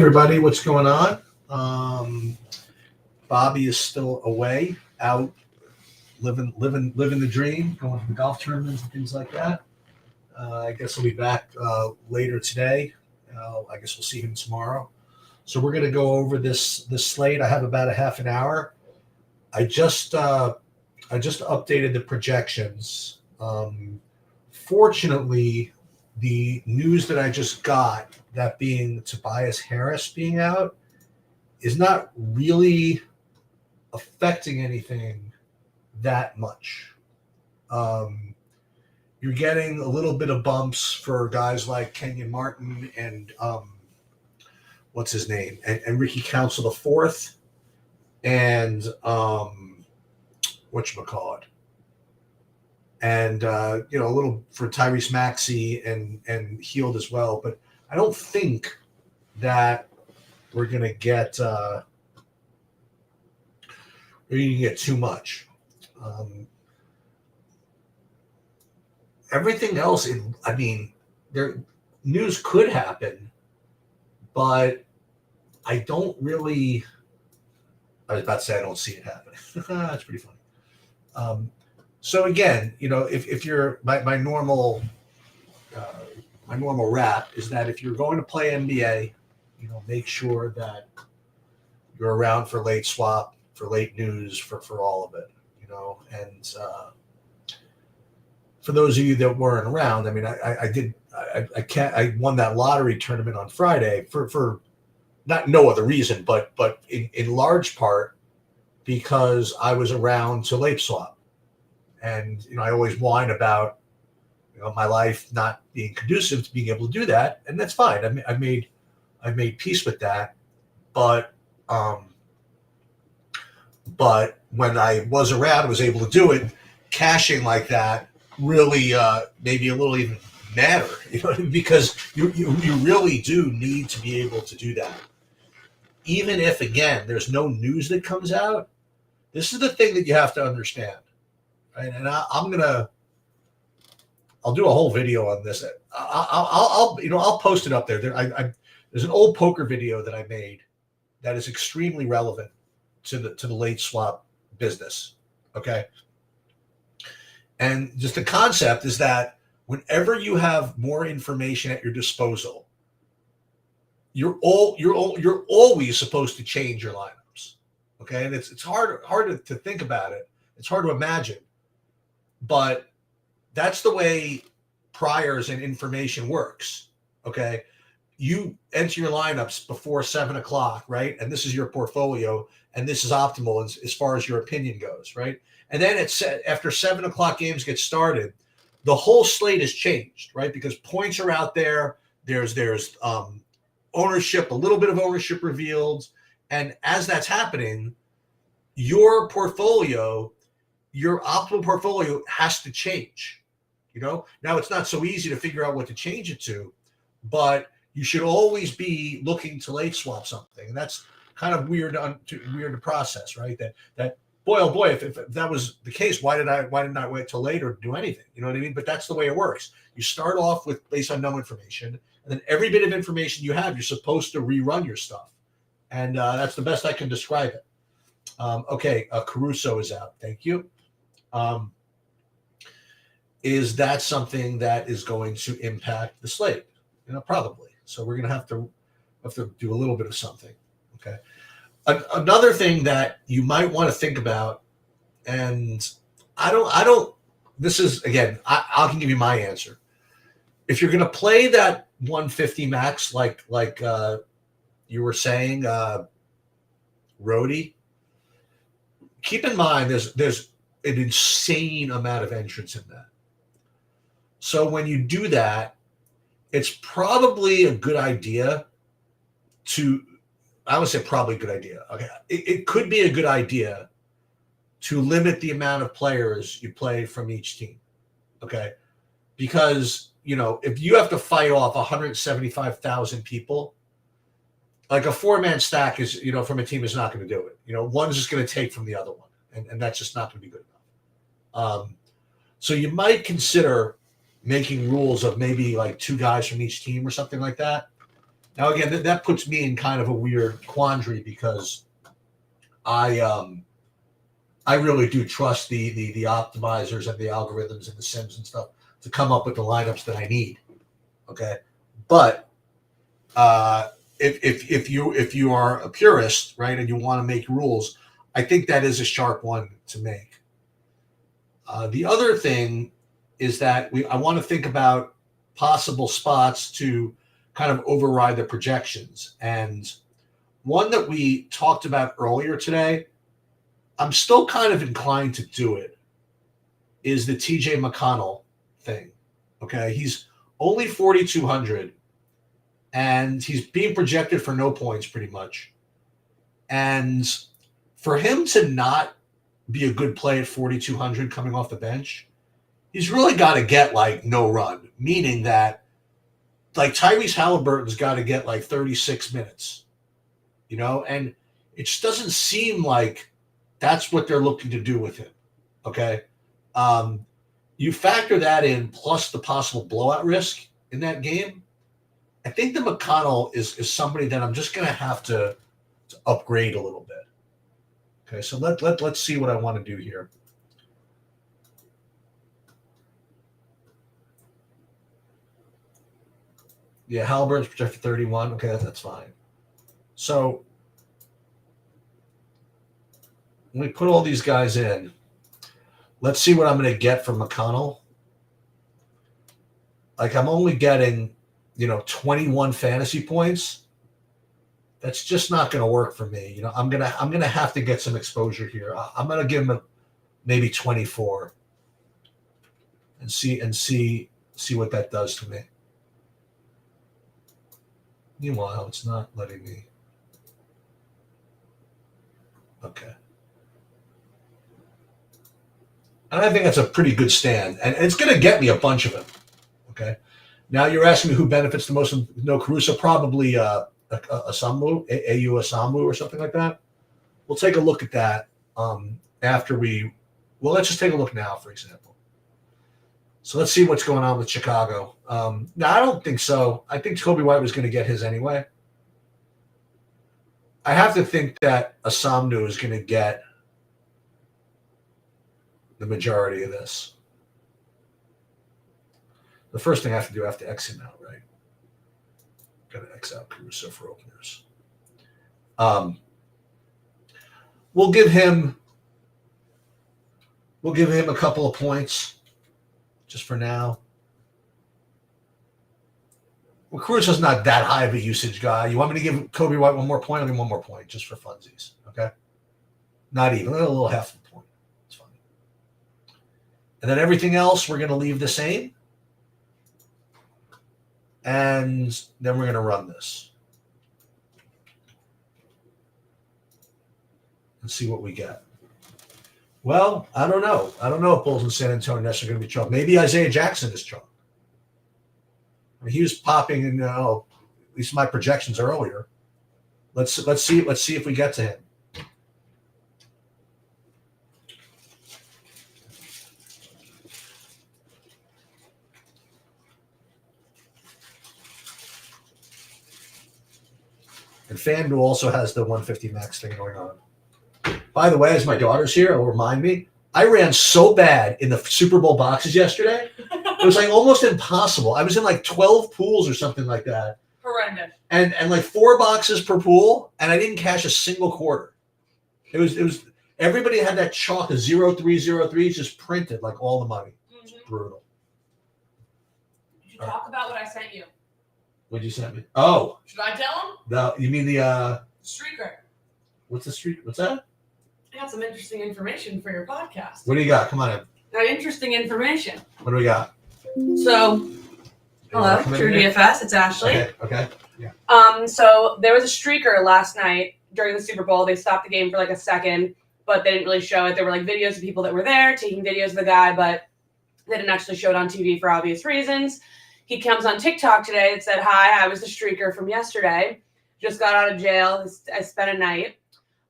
everybody, what's going on? Bobby is still away, out living the dream, going to the golf tournaments and things like that. I guess he'll be back later today. I guess we'll see him tomorrow. So we're going to go over this slate. I have about a half an hour. I just updated the projections. Fortunately, the news that I just got, that being Tobias Harris being out, is not really affecting anything that much. You're getting a little bit of bumps for guys like Kenyon Martin and what's his name, and Ricky Council IV, and whatchamacallit. And a little for Tyrese Maxey and Healed as well. But I don't think that we're gonna get too much. Everything else, there news could happen, but I don't really. I was about to say I don't see it happening. That's pretty funny. So again, if you're my normal rap is that if you're going to play NBA, make sure that you're around for late swap, for late news, for all of it, and for those of you that weren't around, I won that lottery tournament on Friday for no other reason, but in large part because I was around to late swap. And, I always whine about, my life not being conducive to being able to do that. And that's fine. I made peace with that. But when I was around, I was able to do it. Cashing like that really maybe a little even matter, because you really do need to be able to do that. Even if, again, there's no news that comes out, this is the thing that you have to understand. Right? And I'll do a whole video on this. I'll post it up there. There's an old poker video that I made that is extremely relevant to the late swap business. Okay, and just the concept is that whenever you have more information at your disposal, you're always supposed to change your lineups. Okay, and it's hard to think about it. It's hard to imagine. But that's the way priors and information works, okay? You enter your lineups before 7 o'clock, right? And this is your portfolio, and this is optimal as far as your opinion goes, right? And then after 7 o'clock games get started, the whole slate has changed, right? Because points are out there. There's ownership, a little bit of ownership revealed. And as that's happening, your portfolio, your optimal portfolio has to change. Now it's not so easy to figure out what to change it to, but you should always be looking to late swap something. And that's kind of weird to process, right? That boy, oh boy, if that was the case, why didn't I wait till later to do anything? You know what I mean? But that's the way it works. You start off with based on no information, and then every bit of information you have, you're supposed to rerun your stuff. And that's the best I can describe it. Okay, Caruso is out. Thank you. Is that something that is going to impact the slate? Probably. So we're going to have to do a little bit of something. Okay. Another thing that you might want to think about, and I don't. This is again, I can give you my answer. If you're going to play that 150 max, like you were saying, Rhodey, keep in mind there's an insane amount of entrance in that. So when you do that, it's probably a good idea I would say probably a good idea. Okay. It could be a good idea to limit the amount of players you play from each team. Okay. Because, if you have to fight off 175,000 people, like a 4-man stack is, from a team is not going to do it. One's just going to take from the other one. And that's just not going to be good enough. So you might consider making rules of maybe like 2 guys from each team or something like that. Now, again, that puts me in kind of a weird quandary because I really do trust the optimizers and the algorithms and the sims and stuff to come up with the lineups that I need. Okay, but if you are a purist, right, and you want to make rules, I think that is a sharp one to make. The other thing is that I want to think about possible spots to kind of override the projections. And one that we talked about earlier today, I'm still kind of inclined to do it, is the TJ McConnell thing. Okay, he's only 4,200, and he's being projected for no points pretty much. And for him to not be a good play at 4,200 coming off the bench, he's really got to get like no run, meaning that like Tyrese Halliburton's got to get like 36 minutes, and it just doesn't seem like that's what they're looking to do with him. Okay. You factor that in plus the possible blowout risk in that game. I think the McConnell is somebody that I'm just going to have to upgrade a little bit. Okay. So let's see what I want to do here. Yeah, Halliburton's projected 31. Okay, that's fine. So when we put all these guys in, let's see what I'm going to get from McConnell. Like I'm only getting, 21 fantasy points. That's just not going to work for me. I'm gonna have to get some exposure here. I'm going to give him maybe 24 and see what that does to me. Meanwhile, it's not letting me. Okay. And I think that's a pretty good stand. And it's going to get me a bunch of them. Okay. Now you're asking me who benefits the most from no Caruso. Probably Asamu, AU Asamu or something like that. We'll take a look at that after let's just take a look now, for example. So let's see what's going on with Chicago. No, I don't think so. I think Kobe White was going to get his anyway. I have to think that Asamnu is going to get the majority of this. The first thing I have to do, I have to X him out, right? Got to X out Caruso for openers. We'll give him a couple of points just for now. Well, Caruso's not that high of a usage guy. You want me to give Kobe White one more point? I'll give him one more point just for funsies. Okay? Not even. A little half a point. It's fine. And then everything else we're going to leave the same. And then we're going to run this. And see what we get. Well, I don't know. I don't know if Bulls in San Antonio are going to be chalk. Maybe Isaiah Jackson is chalk. I mean, he was popping in, at least my projections earlier. Let's see if we get to him. And FanDuel also has the 150 max thing going on. By the way, as my daughter's here, it'll remind me, I ran so bad in the Super Bowl boxes yesterday. It was like almost impossible. I was in like 12 pools or something like that. Horrendous. And like 4 boxes per pool, and I didn't cash a single quarter. It was everybody had that chalk of 0303 just printed like all the money. It's brutal. Did you talk about what I sent you? What'd you send me? Oh. Should I tell him? No, you mean the streaker. What's the streak? What's that? I got some interesting information for your podcast. What do you got? Come on in. Got interesting information. What do we got? So, hello, TrueDFS. It's Ashley. Okay. Yeah. So there was a streaker last night during the Super Bowl. They stopped the game for like a second, but they didn't really show it. There were like videos of people that were there taking videos of the guy, but they didn't actually show it on TV for obvious reasons. He comes on TikTok today and said, "Hi, I was the streaker from yesterday. Just got out of jail. I spent a night.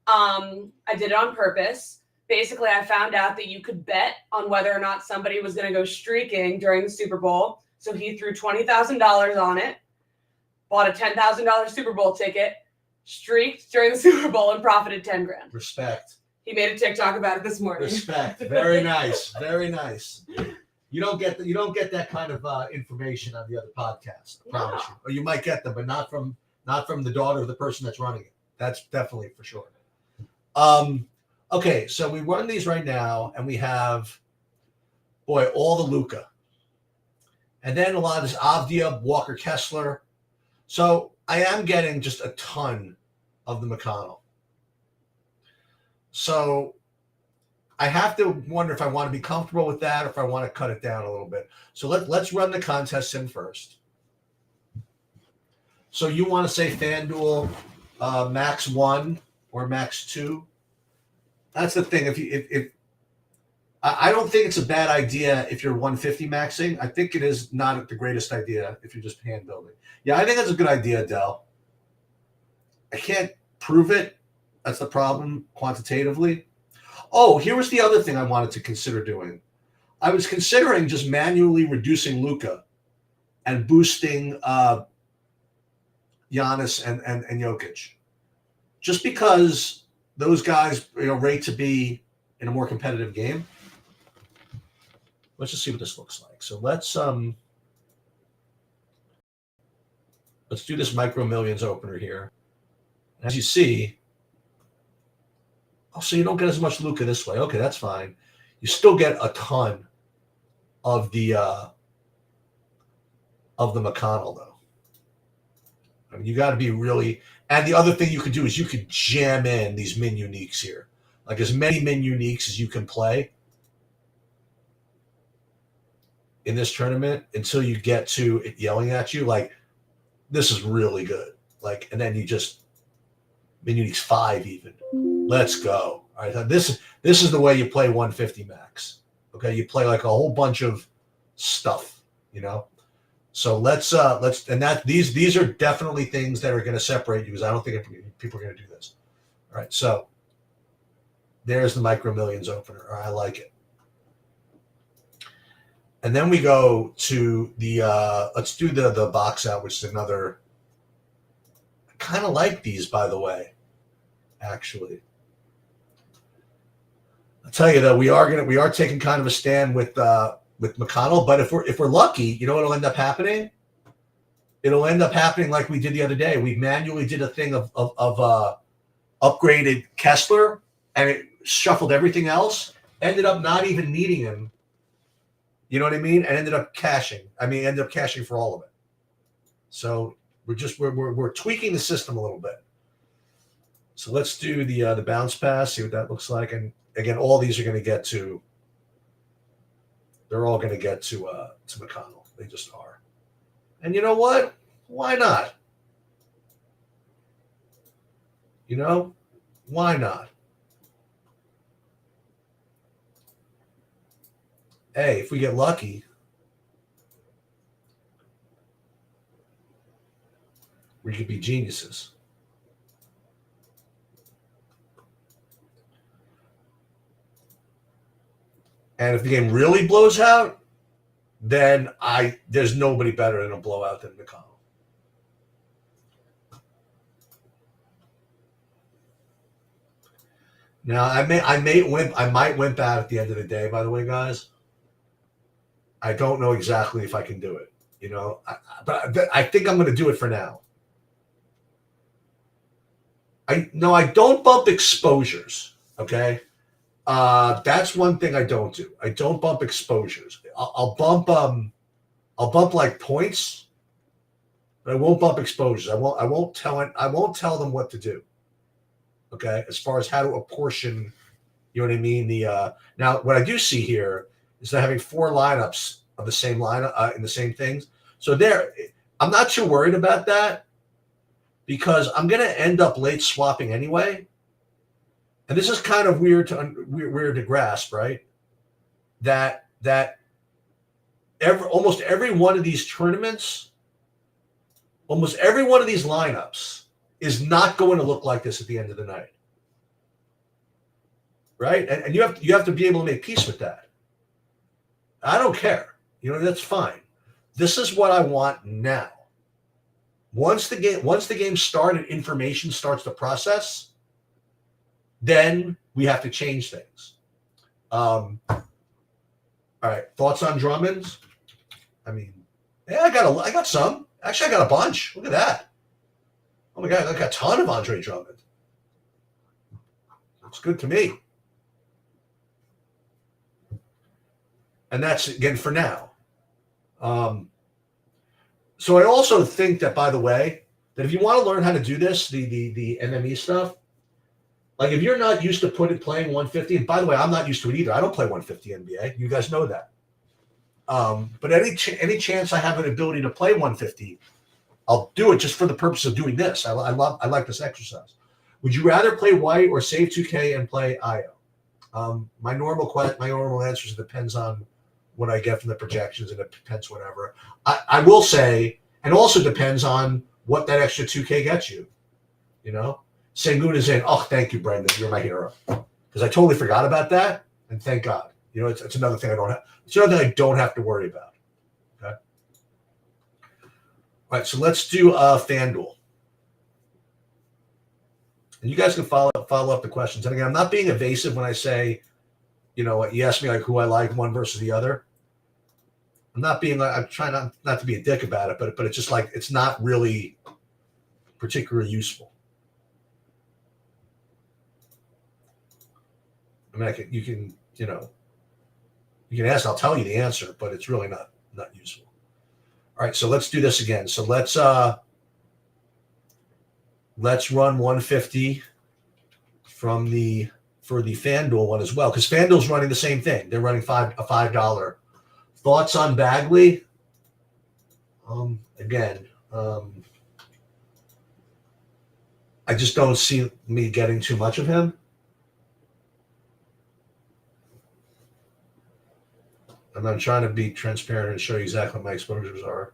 I did it on purpose. Basically, I found out that you could bet on whether or not somebody was going to go streaking during the Super Bowl. So he threw $20,000 on it, bought a $10,000 Super Bowl ticket, streaked during the Super Bowl, and profited 10 grand. Respect. He made a TikTok about it this morning. Respect. Very nice. Very nice. You don't get that kind of information on the other podcast. I promise you. Or you might get them, but not from the daughter of the person that's running it. That's definitely for sure. Okay, so we run these right now, and we have, all the Luka, and then a lot of this Avdia, Walker Kessler. So I am getting just a ton of the McConnell. So I have to wonder if I want to be comfortable with that or if I want to cut it down a little bit. So let's run the contests in first. So you want to say FanDuel max 1 or max 2? That's the thing. If I don't think it's a bad idea if you're 150 maxing. I think it is not the greatest idea if you're just hand building. Yeah, I think that's a good idea, Del. I can't prove it. That's the problem quantitatively. Oh, here was the other thing I wanted to consider doing. I was considering just manually reducing Luka and boosting Giannis and Jokic. Just because those guys rate to be in a more competitive game. Let's just see what this looks like. So let's do this Micro Millions opener here. As you see, so you don't get as much Luka this way. Okay, that's fine. You still get a ton of the McConnell though. I mean, you got to be really. And the other thing you could do is you could jam in these min uniques here, like as many min uniques as you can play in this tournament until you get to it yelling at you like, this is really good. Like, and then you just min uniques 5 even. Let's go. All right, this is the way you play 150 max. Okay, you play like a whole bunch of stuff, So let's and that these are definitely things that are going to separate you because I don't think people are going to do this. All right, so there's the Micro Millions opener. I like it. And then we go to the let's do the box out, which is another. I kind of like these, by the way. Actually, I'll tell you though, we are taking kind of a stand with McConnell, but if we're lucky, you know what'll end up happening? It'll end up happening like we did the other day. We manually did a thing of upgraded Kessler, and it shuffled everything else. Ended up not even needing him. You know what I mean? And ended up cashing. Ended up cashing for all of it. So we're tweaking the system a little bit. So let's do the bounce pass. See what that looks like. And again, all these are going to get to. They're all going to get to McConnell. They just are. And you know what? Why not? Why not? Hey, if we get lucky, we could be geniuses. And if the game really blows out, then there's nobody better in a blowout than McConnell. Now I might wimp out at the end of the day, by the way, guys. I don't know exactly if I can do it, but I think I'm going to do it for now. I don't bump exposures, okay? That's one thing I don't do. I don't bump exposures. I'll bump like points, but I won't bump exposures. I won't tell them what to do. Okay, as far as how to apportion, you know what I mean. Now what I do see here is they're having 4 lineups of the same lineup in the same things. So I'm not too worried about that because I'm going to end up late swapping anyway. And this is kind of weird to grasp, right? That almost every one of these tournaments, almost every one of these lineups is not going to look like this at the end of the night, right? And you have to be able to make peace with that. I don't care, that's fine. This is what I want now. Once the game started, information starts to process, then we have to change things. All right, thoughts on Drummonds? I mean, yeah, I got some. Actually, I got a bunch. Look at that. Oh my God, I got a ton of Andre Drummond. It's good to me. And that's, again, for now. So I also think that, by the way, that if you want to learn how to do this, the MME stuff, like if you're not used to playing 150, and by the way, I'm not used to it either. I don't play 150 NBA. You guys know that. But any chance I have an ability to play 150, I'll do it just for the purpose of doing this. I like this exercise. Would you rather play white or save 2K and play IO? My normal answer is it depends on what I get from the projections, and it depends whatever. I will say, and also depends on what that extra 2K gets you. You know, Sengun is in. Oh, thank you, Brendan. You're my hero. Because I totally forgot about that, and thank God. You know, it's another thing I don't have. It's another thing I don't have to worry about. Okay. All right, so let's do FanDuel. And you guys can follow up the questions. And again, I'm not being evasive when I say, you know, you ask me like who I like one versus the other. I'm trying not to be a dick about it, but it's just like it's not really particularly useful. I mean, you can ask, I'll tell you the answer, but it's really not useful. All right, so let's do this again. So let's run 150 for the FanDuel one as well, because FanDuel's running the same thing. They're running a $5. Thoughts on Bagley? Again, I just don't see me getting too much of him. And I'm trying to be transparent and show you exactly what my exposures are.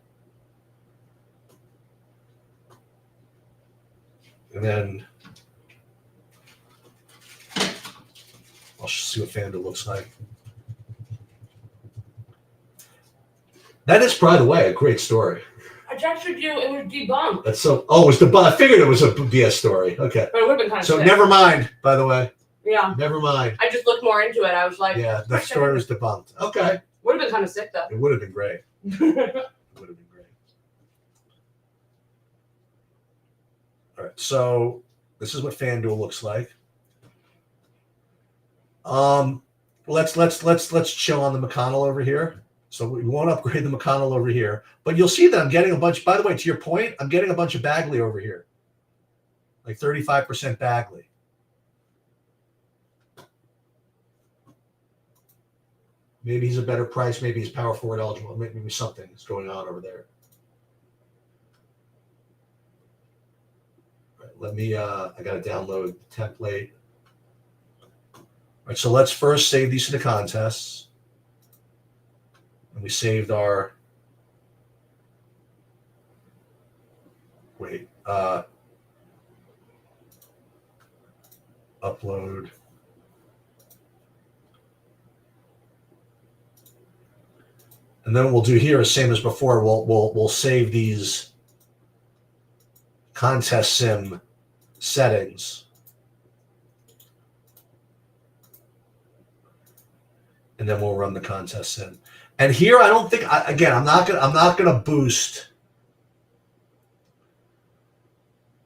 And then I'll see what FanDuel looks like. That is, by the way, a great story. I texted you, it was debunked. That's so. Oh, it was debunked. I figured it was a BS story. Okay. But it would have been kind of So sick. never mind, by the way. Yeah. Never mind. I just looked more into it. I was like, yeah, the story was debunked. Okay. Would have been kind of sick, though. It would have been great. It would have been great. All right. So this is what FanDuel looks like. Let's chill on the McConnell over here. So we won't upgrade the McConnell over here, but you'll see that I'm getting a bunch. By the way, to your point, I'm getting a bunch of Bagley over here, like 35% Bagley. Maybe he's a better price. Maybe he's power forward eligible. Maybe something is going on over there. All right, let me. I got to download the template. All right, so let's first save these to the contests. And we saved our, upload. And then what we'll do here is same as before. We'll save these contest sim settings. And then we'll run the contest sim. And here, I don't think. I'm not gonna boost.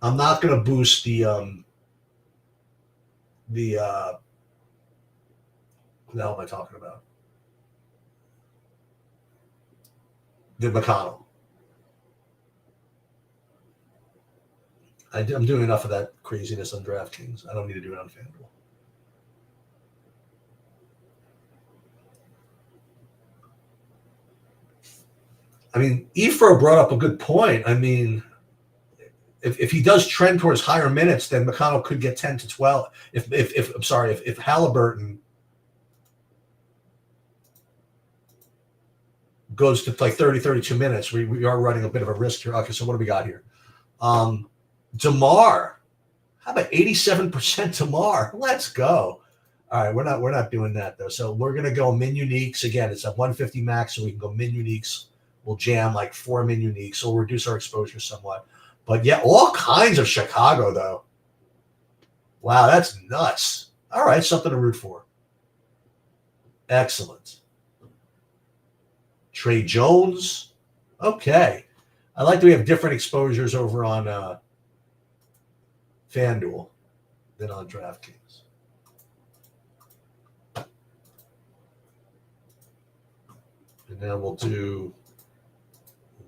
I'm not gonna boost the what the hell am I talking about? The McConnell. I'm doing enough of that craziness on DraftKings. I don't need to do it on FanDuel. I mean, Efro brought up a good point. I mean, if he does trend towards higher minutes, then McConnell could get 10 to 12. If Halliburton goes to like 30, 32 minutes, we are running a bit of a risk here. Okay, so what do we got here? DeMar. How about 87% DeMar? Let's go. All right, we're not doing that though. So we're gonna go min uniques again. It's a 150 max, so we can go min uniques. We'll jam like 4 min uniques, so we'll reduce our exposure somewhat. But yeah, all kinds of Chicago, though. Wow, that's nuts. All right, something to root for. Excellent. Trey Jones. Okay. I like that we have different exposures over on FanDuel than on DraftKings. And then we'll do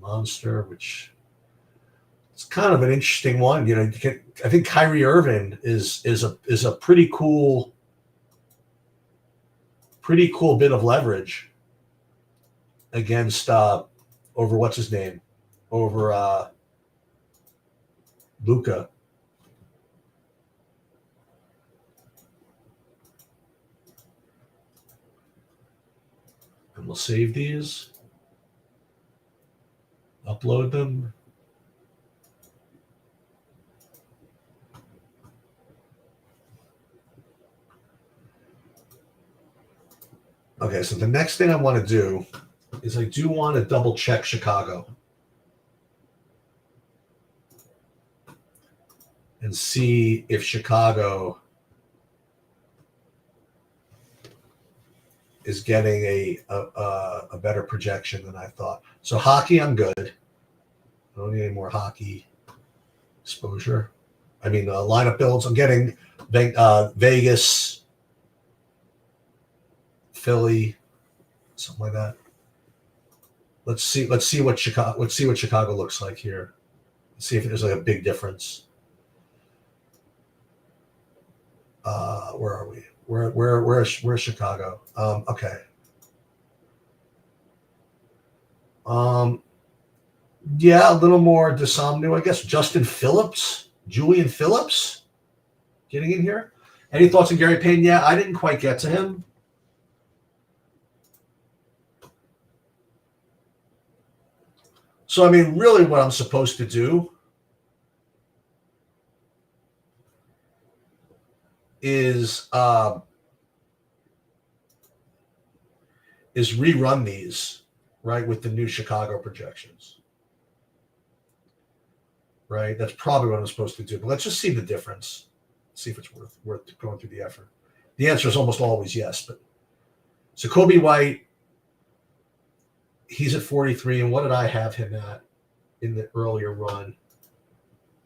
Monster, which is kind of an interesting one. You know, I think Kyrie Irving is a pretty cool bit of leverage against over what's his name, over Luka. And we'll save these, upload them. Okay, so the next thing I want to do is I do want to double check Chicago and see if Chicago is getting a better projection than I thought. So hockey, I'm good. I don't need any more hockey exposure. I mean, lineup builds. I'm getting Vegas, Philly, something like that. Let's see what Chicago looks like here. Let's see if there's like a big difference. Where are we? Where's Chicago? Okay. Yeah, a little more Desamnu, I guess. Julian Phillips, getting in here. Any thoughts on Gary Payton? Yeah, I didn't quite get to him. So, I mean, really what I'm supposed to do is rerun these, right, with the new Chicago projections. Right? That's probably what I'm supposed to do. But let's just see the difference. See if it's worth going through the effort. The answer is almost always yes. But so Kobe White, he's at 43, and what did I have him at in the earlier run?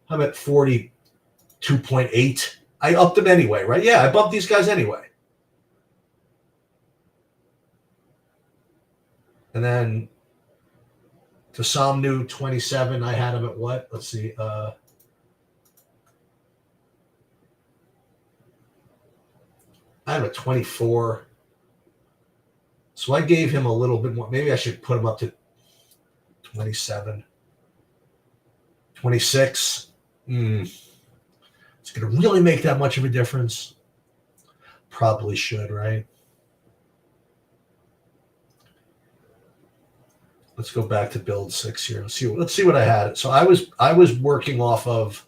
I'm at 42.8. I upped him anyway, right? Yeah, I bumped these guys anyway. And then to Somnu 27, I had him at what? Let's see. I have a 24. So I gave him a little bit more. Maybe I should put him up to 27. 26. It's going to really make that much of a difference. Probably should, right? Let's go back to build 6 here. Let's see what I had. So I was working off of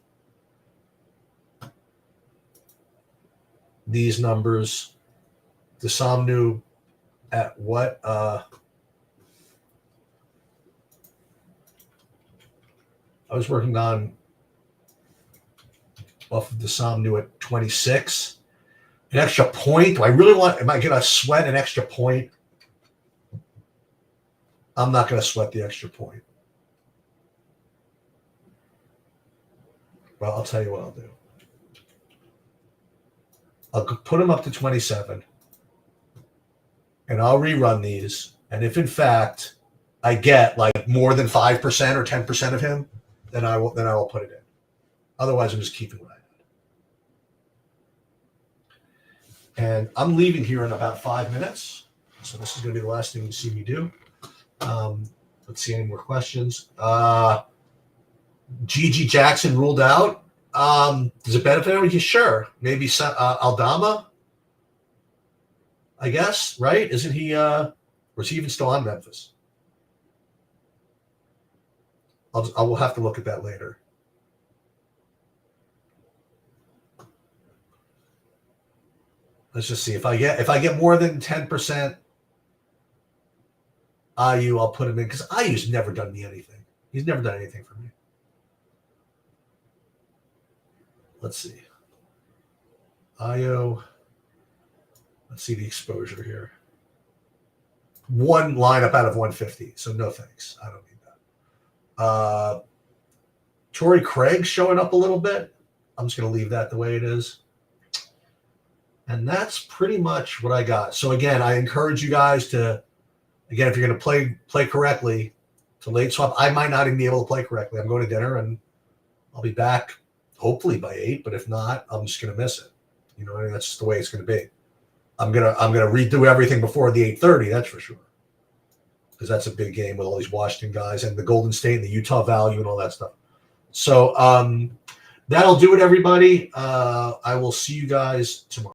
these numbers. The Somnu at what? I was working on off of the Somnu at 26. An extra point. Do I really want? Am I going to sweat an extra point? I'm not going to sweat the extra point. Well, I'll tell you what I'll do. I'll put them up to 27, and I'll rerun these. And if in fact I get like more than 5% or 10% of him, then I will put it in. Otherwise, I'm just keeping what I had. And I'm leaving here in about 5 minutes, so this is going to be the last thing you see me do. Let's see any more questions. Gigi Jackson ruled out. Does it benefit him? Yeah, sure. Maybe Aldama, I guess, right? Isn't he, or is he even still on Memphis? I will have to look at that later. Let's just see if I get more than 10% IU, I'll put him in because IU's never done me anything. He's never done anything for me. let's see. IO. Let's see the exposure here. One lineup out of 150. So no thanks. I don't need that. Torrey Craig showing up a little bit. I'm just going to leave that the way it is. And that's pretty much what I got. So again, I encourage you guys to, again, if you're going to play correctly to late swap, I might not even be able to play correctly. I'm going to dinner and I'll be back hopefully by 8, but if not, I'm just going to miss it. You know, that's just the way it's going to be. I'm gonna redo everything before the 8:30. That's for sure, because that's a big game with all these Washington guys and the Golden State and the Utah value and all that stuff. So that'll do it, everybody. I will see you guys tomorrow.